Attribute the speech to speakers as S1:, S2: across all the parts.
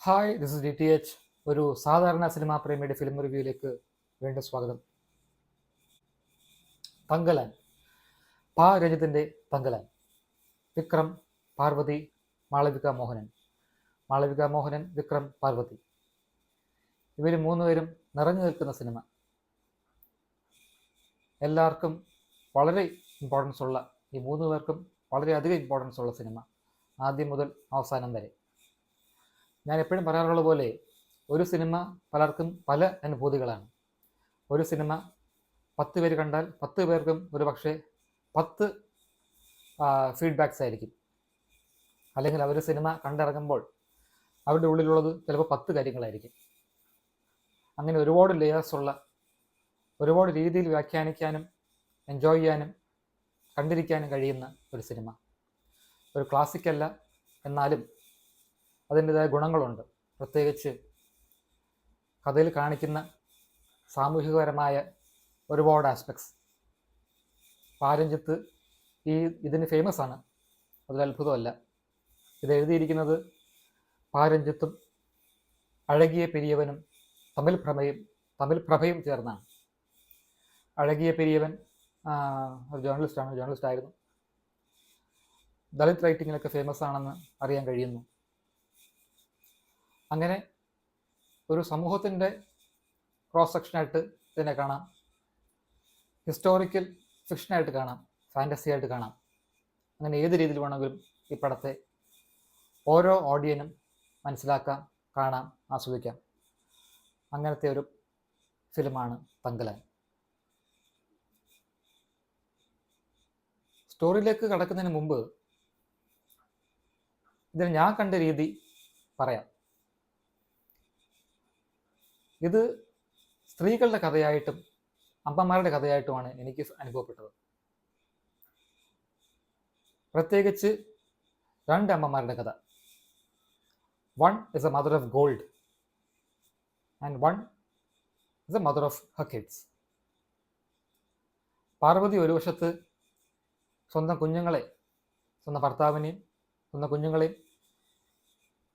S1: Hi, this is DTH. ഒരു സാധാരണ cinema പ്രേമിയുടെ film റിവ്യൂയിലേക്ക് വീണ്ടും സ്വാഗതം. തങ്കലാൻ, പാ രജിത്തിൻ്റെ തങ്കലാൻ. വിക്രം, പാർവതി, മാളവിക മോഹനൻ. മാളവിക മോഹനൻ, വിക്രം, പാർവതി. ഇവർ മൂന്നുപേരും നിറഞ്ഞു നിൽക്കുന്ന സിനിമ. എല്ലാവർക്കും വളരെ ഇമ്പോർട്ടൻസ് ഉള്ള, ഈ മൂന്ന് പേർക്കും വളരെയധികം ഇമ്പോർട്ടൻസ് ഉള്ള സിനിമ, ആദ്യം മുതൽ അവസാനം വരെ. ഞാൻ എപ്പോഴും പറയാറുള്ള പോലെ ഒരു സിനിമ പലർക്കും പല അനുഭൂതികളാണ്. ഒരു സിനിമ 10 പേര് കണ്ടാൽ 10 പേർക്കും ഒരു പക്ഷേ 10 ഫീഡ്ബാക്സ് ആയിരിക്കും. അല്ലെങ്കിൽ അവർ സിനിമ കണ്ടിറങ്ങുമ്പോൾ അവരുടെ ഉള്ളിലുള്ളത് ചിലപ്പോൾ 10 കാര്യങ്ങളായിരിക്കും. അങ്ങനെ ഒരുപാട് ലെയേഴ്സുള്ള, ഒരുപാട് രീതിയിൽ വ്യാഖ്യാനിക്കാനും എൻജോയ് ചെയ്യാനും കണ്ടിരിക്കാനും കഴിയുന്ന ഒരു സിനിമ. ഒരു ക്ലാസിക്കല്ല, എന്നാലും അതിൻ്റെതായ ഗുണങ്ങളുണ്ട്. പ്രത്യേകിച്ച് കഥയിൽ കാണിക്കുന്ന സാമൂഹികപരമായ ഒരുപാട് ആസ്പെക്ട്സ്. പാരഞ്ജിത്ത് ഇതിന് ഫേമസ് ആണ്, അതിലത്ഭുതമല്ല. ഇത് എഴുതിയിരിക്കുന്നത് പാരഞ്ജിത്തും അഴകിയ പെരിയവനും തമിഴ് പ്രഭയും ചേർന്നാണ്. അഴകിയ പെരിയവൻ ഒരു ജേർണലിസ്റ്റ് ആയിരുന്നു. ദളിത് റൈറ്റിങ്ങിലൊക്കെ ഫേമസ് ആണെന്ന് അറിയാൻ കഴിയുന്നു. അങ്ങനെ ഒരു സമൂഹത്തിൻ്റെ ക്രോസ് സെക്ഷനായിട്ട് ഇതിനെ കാണാം, ഹിസ്റ്റോറിക്കൽ ഫിക്ഷനായിട്ട് കാണാം, ഫാൻറ്റസി ആയിട്ട് കാണാം. അങ്ങനെ ഏത് രീതിയിൽ വേണമെങ്കിലും ഈ പടത്തെ ഓരോ ഓഡിയനും മനസ്സിലാക്കാം, കാണാം, ആസ്വദിക്കാം. അങ്ങനത്തെ ഒരു ഫിലിമാണ് തങ്കലാൻ. സ്റ്റോറിയിലേക്ക് കടക്കുന്നതിന് മുമ്പ് ഇതിന് ഞാൻ കണ്ട രീതി പറയാം. ഇത് സ്ത്രീകളുടെ കഥയായിട്ടും അമ്മമാരുടെ കഥയായിട്ടുമാണ് എനിക്ക് അനുഭവപ്പെട്ടത്. പ്രത്യേകിച്ച് 2 അമ്മമാരുടെ കഥ. One is a mother of gold and one is a mother of her kids. Parvathy ഒരു വശത്ത് സ്വന്തം കുഞ്ഞുങ്ങളെ, സ്വന്തം ഭർത്താവിനെയും സ്വന്തം കുഞ്ഞുങ്ങളെയും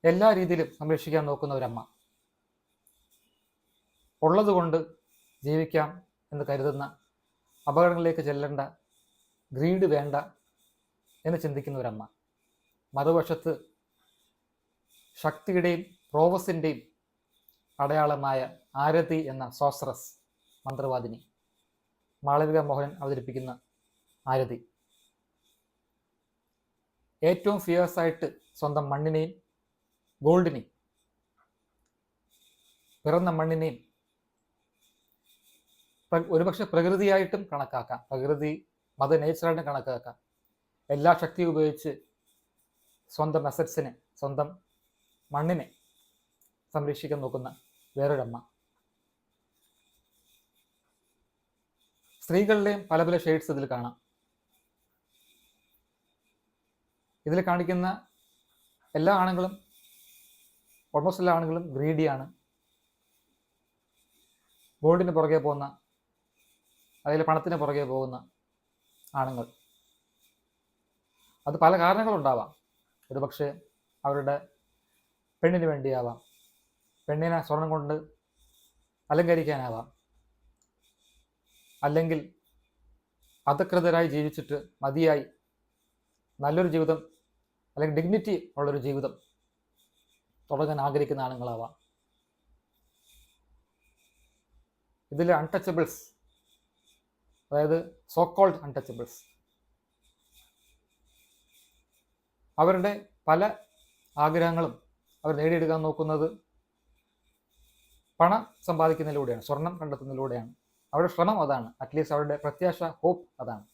S1: എല്ലാ രീതിയിലും സംരക്ഷിക്കാൻ നോക്കുന്ന ഒരമ്മ. ഉള്ളതുകൊണ്ട് ജീവിക്കാം എന്ന് കരുതുന്ന, അപകടങ്ങളിലേക്ക് ചെല്ലേണ്ട, ഗ്രീഡ് വേണ്ട എന്ന് ചിന്തിക്കുന്ന ഒരമ്മ. മറുവശത്ത് ശക്തിയുടെയും പ്രോവസിൻ്റെയും അടയാളമായ ആരതി എന്ന സോസ്രസ് മന്ത്രവാദിനി, മാളവിക മോഹനൻ അവതരിപ്പിക്കുന്ന ആരതി. ഏറ്റവും ഫിയേഴ്സായിട്ട് സ്വന്തം മണ്ണിനെയും ഗോൾഡിനെയും, പിറന്ന മണ്ണിനെയും ഒരുപക്ഷെ പ്രകൃതിയായിട്ടും കണക്കാക്കാം, പ്രകൃതി മദർ നേച്ചറായിട്ടും കണക്കാക്കാം. എല്ലാ ശക്തിയും ഉപയോഗിച്ച് സ്വന്തം അസറ്റ്സിനെ, സ്വന്തം മണ്ണിനെ സംരക്ഷിക്കാൻ നോക്കുന്ന വേറൊരമ്മ. സ്ത്രീകളുടെയും പല പല ഷെയ്ഡ്സ് ഇതിൽ കാണാം. ഇതിൽ കാണിക്കുന്ന എല്ലാ ആണുങ്ങളും, ഓൾമോസ്റ്റ് എല്ലാ ആണുങ്ങളും ഗ്രീഡിയാണ്. ഗോൾഡിന് പുറകെ പോകുന്ന, അതിൽ പണത്തിന് പുറകെ പോകുന്ന ആണുങ്ങൾ. അത് പല കാരണങ്ങളുണ്ടാവാം. ഒരു പക്ഷേ അവരുടെ പെണ്ണിന് വേണ്ടിയാവാം, പെണ്ണിനെ സ്വർണം കൊണ്ട് അലങ്കരിക്കാനാവാം, അല്ലെങ്കിൽ അധകൃതരായി ജീവിച്ചിട്ട് മതിയായി നല്ലൊരു ജീവിതം, അല്ലെങ്കിൽ ഡിഗ്നിറ്റി ഉള്ളൊരു ജീവിതം തുടങ്ങാൻ ആഗ്രഹിക്കുന്ന ആണുങ്ങളാവാം. ഇതിൽ അൺടച്ചബിൾസ്, അതായത് സോ കോൾഡ് അൺടച്ചബിൾസ്, അവരുടെ പല ആഗ്രഹങ്ങളും അവർ നേടിയെടുക്കാൻ നോക്കുന്നത് പണം സമ്പാദിക്കുന്നതിലൂടെയാണ്, സ്വർണം കണ്ടെത്തുന്നതിലൂടെയാണ്. അവരുടെ ശ്രമം അതാണ്, അറ്റ്ലീസ്റ്റ് അവരുടെ പ്രത്യാശ, ഹോപ്പ് അതാണ്.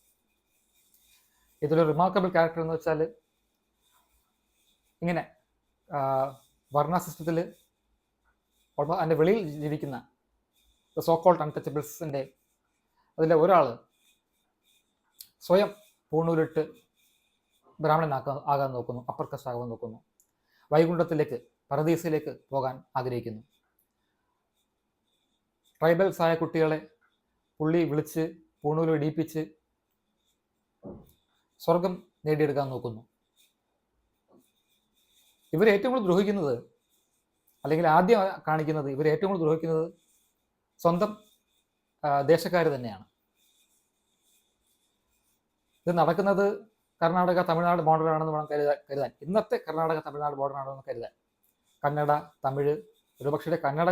S1: ഇതിലൊരു റിമാർക്കബിൾ ക്യാരക്ടർ എന്ന് വെച്ചാൽ, ഇങ്ങനെ വർണ്ണ സിസ്റ്റത്തിൽ അതിൻ്റെ വെളിയിൽ ജീവിക്കുന്ന സോ കോൾഡ് അൺടച്ചബിൾസിൻ്റെ അതിലെ ഒരാൾ സ്വയം പൂണൂലിട്ട് ആകാൻ നോക്കുന്നു, അപ്പർ കാസ്റ്റ് ആകാൻ നോക്കുന്നു, വൈകുണ്ഠത്തിലേക്ക്, പരദീസിലേക്ക് പോകാൻ ആഗ്രഹിക്കുന്നു. ട്രൈബൽസ് ആയ കുട്ടികളെ പുള്ളി വിളിച്ച് പൂണൂല് ഇടിയിപ്പിച്ച് സ്വർഗം നേടിയെടുക്കാൻ നോക്കുന്നു. ഇവർ ഏറ്റവും കൂടുതൽ ദ്രോഹിക്കുന്നത് അല്ലെങ്കിൽ ആദ്യം കാണിക്കുന്നത് ഇവർ ഏറ്റവും കൂടുതൽ ദ്രോഹിക്കുന്നത് സ്വന്തം ദേശക്കാർ തന്നെയാണ്. ഇത് നടക്കുന്നത് കർണാടക തമിഴ്നാട് ബോർഡറാണെന്ന് വേണം കരുതാൻ. ഇന്നത്തെ കർണാടക തമിഴ്നാട് ബോർഡറാണെന്ന് കരുതാൻ. കന്നഡ, തമിഴ്, ഒരുപക്ഷെ കന്നഡ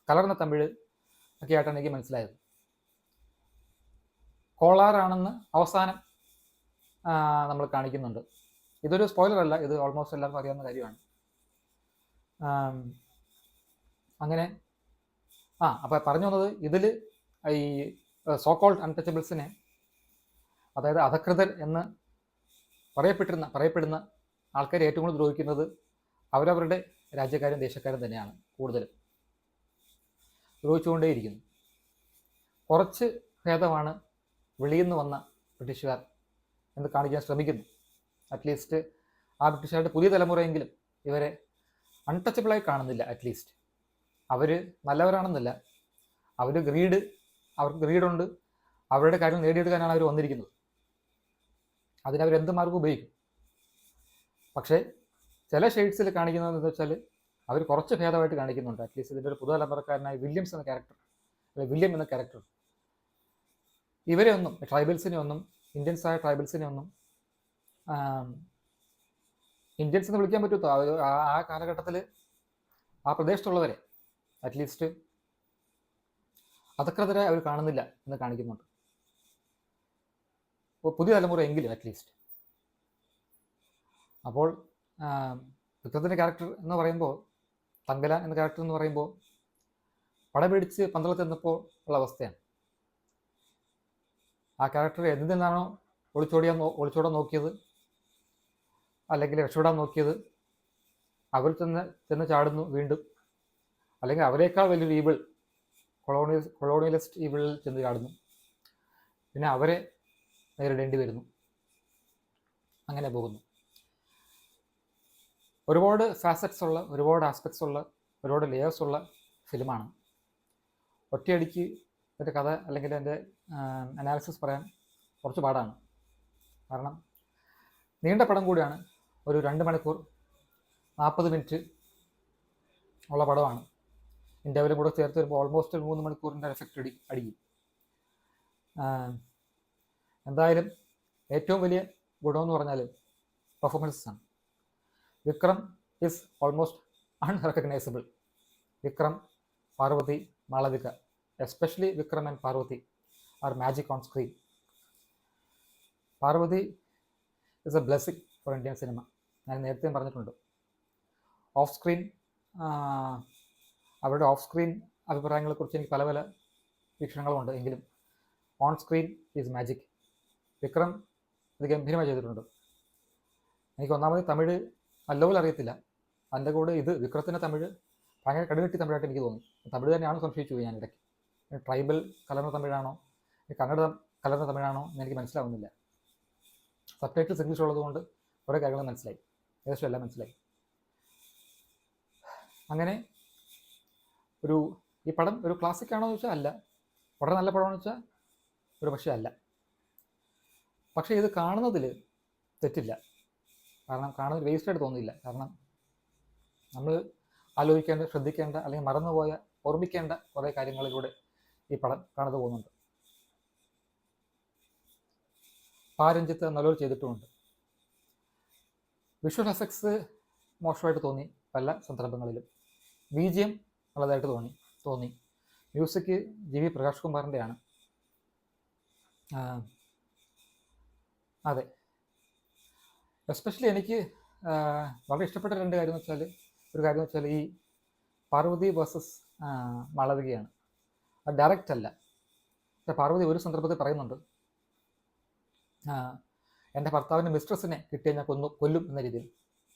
S1: കലർന്ന തമിഴ് ഒക്കെ ആയിട്ടാണ് എനിക്ക് മനസ്സിലായത്. കോളാറാണെന്ന് അവസാനം നമ്മൾ കാണിക്കുന്നുണ്ട്. ഇതൊരു സ്പോയിലർ അല്ല, ഇത് ഓൾമോസ്റ്റ് എല്ലാവർക്കും അറിയാവുന്ന കാര്യമാണ്. അങ്ങനെ അപ്പോൾ പറഞ്ഞു വന്നത്, ഇതിൽ ഈ സോകോൾഡ് അൺടച്ചബിൾസിനെ, അതായത് അധകൃതർ എന്ന് പറയപ്പെടുന്ന ആൾക്കാരെ ഏറ്റവും കൂടുതൽ ദ്രോഹിക്കുന്നത് അവരവരുടെ രാജ്യക്കാരും ദേശക്കാരും തന്നെയാണ് കൂടുതലും ദ്രോഹിച്ചുകൊണ്ടേയിരിക്കുന്നു. കുറച്ച് ഭേദമാണ് വെളിയിൽ നിന്ന് വന്ന ബ്രിട്ടീഷുകാർ എന്ന് കാണിക്കാൻ ശ്രമിക്കുന്നു. അറ്റ്ലീസ്റ്റ് ആ ബ്രിട്ടീഷുകാരുടെ പുതിയ തലമുറയെങ്കിലും ഇവരെ അൺടച്ചബിളായി കാണുന്നില്ല. അറ്റ്ലീസ്റ്റ് അവർ നല്ലവരാണെന്നില്ല, അവർക്ക് ഗ്രീഡുണ്ട്, അവരുടെ കാര്യം നേടിയെടുക്കാനാണ് അവർ വന്നിരിക്കുന്നത്. അതിനവരെന്ത് മാർഗം ഉപയോഗിക്കും. പക്ഷേ ചില ഷെയ്ഡ്സിൽ കാണിക്കുന്നതെന്ന് വെച്ചാൽ അവർ കുറച്ച് ഭേദമായിട്ട് കാണിക്കുന്നുണ്ട്. അറ്റ്ലീസ്റ്റ് ഇതിൻ്റെ ഒരു പുതുതലമുറക്കാരനായ വില്യം എന്ന ക്യാരക്ടർ ഇവരെ ഒന്നും, ട്രൈബൽസിനെ ഒന്നും, ഇന്ത്യൻസായ ട്രൈബൽസിനെ ഒന്നും ഇന്ത്യൻസ് എന്ന് വിളിക്കാൻ പറ്റുമോ ആ കാലഘട്ടത്തിൽ ആ പ്രദേശത്തുള്ളവരെ അറ്റ്ലീസ്റ്റ് അധകൃതരെ അവർ കാണുന്നില്ല എന്ന് കാണിക്കുന്നുണ്ട്. പുതിയ തലമുറ എങ്കിലും അറ്റ്ലീസ്റ്റ്. അപ്പോൾ വിക്രത്തിൻ്റെ ക്യാരക്ടർ എന്ന് പറയുമ്പോൾ, തങ്കലാൻ എന്ന ക്യാരക്ടർ എന്ന് പറയുമ്പോൾ പടപിടിച്ച് പന്തളത്ത് നിന്നപ്പോൾ ഉള്ള അവസ്ഥയാണ്. ആ ക്യാരക്ടർ എന്തിൽ നിന്നാണോ ഒളിച്ചോടാൻ നോക്കിയത്, അല്ലെങ്കിൽ രക്ഷപ്പെടാൻ നോക്കിയത്, അവർ ചെന്ന് ചാടുന്നു വീണ്ടും, അല്ലെങ്കിൽ അവരെക്കാൾ വലിയൊരു ഈവിൾ, കൊളോണിയലിസ്റ്റ് ഈവിളിൽ ചെന്ന് ചാടുന്നു, പിന്നെ അവരെ നേരിടേണ്ടി വരുന്നു. അങ്ങനെ പോകുന്നു. ഒരുപാട് ഫാസറ്റ്സ് ഉള്ള, ഒരുപാട് ആസ്പെക്ട്സ് ഉള്ള, ഒരുപാട് ലെയേഴ്സ് ഉള്ള ഫിലിമാണ്. ഒറ്റയടിക്ക് എൻ്റെ കഥ അല്ലെങ്കിൽ എൻ്റെ അനാലിസിസ് പറയാൻ കുറച്ച് പാടാണ്. കാരണം നീണ്ട പടം കൂടിയാണ്. ഒരു 2 മണിക്കൂർ 40 മിനിറ്റ് ഉള്ള പടമാണ്. ഇൻ്റർവെല്ലും കൂടെ ചേർത്ത് വരുമ്പോൾ ഓൾമോസ്റ്റ് 3 മണിക്കൂറിൻ്റെ എഫക്റ്റ് അടിക്കും. എന്തായാലും ഏറ്റവും വലിയ ഗുണമെന്ന് പറഞ്ഞാൽ പെർഫോമൻസസ് ആണ്. Vikram is almost unrecognisable. Vikram, Parvathy, Malavika, especially Vikram and Parvathy are magic on screen. Parvathy is a blessing for Indian cinema. ഞാൻ നേരത്തെ പറഞ്ഞിട്ടുണ്ട്. ഓഫ് സ്ക്രീൻ അവരുടെ ഓഫ് സ്ക്രീൻ അഭിപ്രായങ്ങളെക്കുറിച്ച് എനിക്ക് പല വീക്ഷണങ്ങളുമുണ്ട്. എങ്കിലും on screen is magic. Vikram ഇത് ഗംഭീരമായി ചെയ്തിട്ടുണ്ട്. എനിക്ക് ഒന്നാമത് തമിഴ് നല്ലപോലെ അറിയത്തില്ല. അതിൻ്റെ കൂടെ ഇത് വിക്രത്തിൻ്റെ തമിഴ് ഭയങ്കര കടുകെട്ടി തമിഴായിട്ട് എനിക്ക് തോന്നി. തമിഴ് തന്നെയാണ് സംശയിച്ചു പോയി ഞാൻ ഇടയ്ക്ക്. ട്രൈബൽ കലർന്ന തമിഴാണോ, കന്നഡ കലർന്ന തമിഴാണോ എന്ന് എനിക്ക് മനസ്സിലാവുന്നില്ല. സബ്ടൈറ്റിൽസ് ഇംഗ്ലീഷ് ഉള്ളതുകൊണ്ട് കുറേ കാര്യങ്ങൾ മനസ്സിലായി, ഏകദേശം എല്ലാം മനസ്സിലായി. അങ്ങനെ ഈ പടം ഒരു ക്ലാസിക് ആണോ എന്ന് വെച്ചാൽ അല്ല, വളരെ നല്ല പടമാണെന്ന് വെച്ചാൽ ഒരു പക്ഷേ അല്ല. പക്ഷേ ഇത് കാണുന്നതിൽ തെറ്റില്ല. കാരണം കാണുന്നതിൽ വേസ്റ്റായിട്ട് തോന്നിയില്ല. കാരണം നമ്മൾ ആലോചിക്കേണ്ട, ശ്രദ്ധിക്കേണ്ട, അല്ലെങ്കിൽ മറന്നുപോയ, ഓർമ്മിക്കേണ്ട കുറേ കാര്യങ്ങളിലൂടെ ഈ പടം കാണുന്നത് പോകുന്നുണ്ട്. പാരഞ്ജിത്ത് നല്ലൊരു ചെയ്തിട്ടുമുണ്ട്. വിഷ്വൽ എഫക്ട്സ് മോശമായിട്ട് തോന്നി പല സന്ദർഭങ്ങളിലും. BGM നല്ലതായിട്ട് തോന്നി. മ്യൂസിക് GV പ്രകാശ് കുമാറിൻ്റെയാണ്. അതെ, എസ്പെഷ്യലി എനിക്ക് വളരെ ഇഷ്ടപ്പെട്ട ഒരു കാര്യം എന്ന് വെച്ചാൽ ഈ പാർവതി വേഴ്സസ് മാളവികയാണ്. അത് ഡയറക്റ്റ് അല്ല. പക്ഷേ പാർവതി ഒരു സന്ദർഭത്തിൽ പറയുന്നുണ്ട്, എൻ്റെ ഭർത്താവിൻ്റെ മിസ്ട്രസിനെ കിട്ടിയാൽ ഞാൻ കൊല്ലും എന്ന രീതിയിൽ,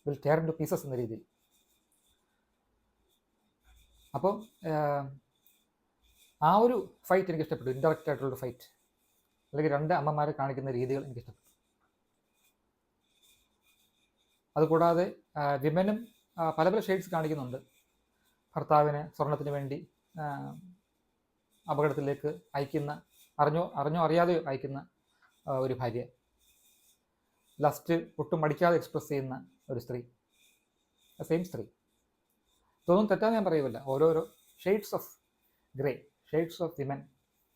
S1: വിൽ ടെയർ ഇൻടു പീസസ് എന്ന രീതിയിൽ. അപ്പോൾ ആ ഒരു ഫൈറ്റ് എനിക്ക് ഇഷ്ടപ്പെട്ടു. ഇൻഡയറക്റ്റ് ആയിട്ടുള്ളൊരു ഫൈറ്റ്, അല്ലെങ്കിൽ 2 അമ്മമാരെ കാണിക്കുന്ന രീതികൾ എനിക്കിഷ്ടപ്പെട്ടു. അതുകൂടാതെ വിമനും പല ഷെയ്ഡ്സ് കാണിക്കുന്നുണ്ട്. ഭർത്താവിനെ സ്വർണത്തിന് വേണ്ടി അപകടത്തിലേക്ക് അയക്കുന്ന, അറിഞ്ഞോ അറിയാതെയോ അയക്കുന്ന ഒരു ഭാര്യ, ലസ്റ്റ് ഒട്ടും മടിക്കാതെ എക്സ്പ്രസ് ചെയ്യുന്ന ഒരു സ്ത്രീ, സെയിം സ്ത്രീ. ഇതൊന്നും തെറ്റാന്ന് ഞാൻ പറയുന്നില്ല. ഓരോരോ shades of grey, shades of women,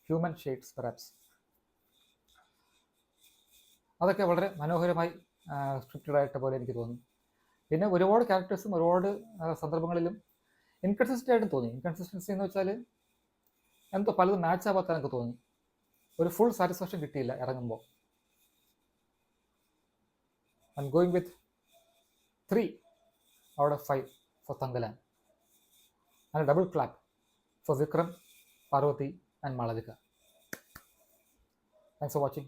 S1: human shades perhaps, അതൊക്കെ വളരെ മനോഹരമായി സ്ക്രിപ്റ്റഡായിട്ട പോലെ എനിക്ക് തോന്നി. പിന്നെ ഒരുപാട് ക്യാരക്ടേഴ്സും ഒരുപാട് സന്ദർഭങ്ങളിലും ഇൻകൺസിസ്റ്റൻ്റ് ആയിട്ടും തോന്നി. ഇൻകൺസിസ്റ്റൻസി എന്ന് വെച്ചാൽ എന്തോ പലതും മാച്ച് ആവാത്ത എനിക്ക് തോന്നി. ഒരു ഫുൾ സാറ്റിസ്ഫാക്ഷൻ കിട്ടിയില്ല ഇറങ്ങുമ്പോൾ. I am going with 3 out of 5 for Thangalan. And a double clap for Vikram, Parvati and Malavika. Thanks for watching.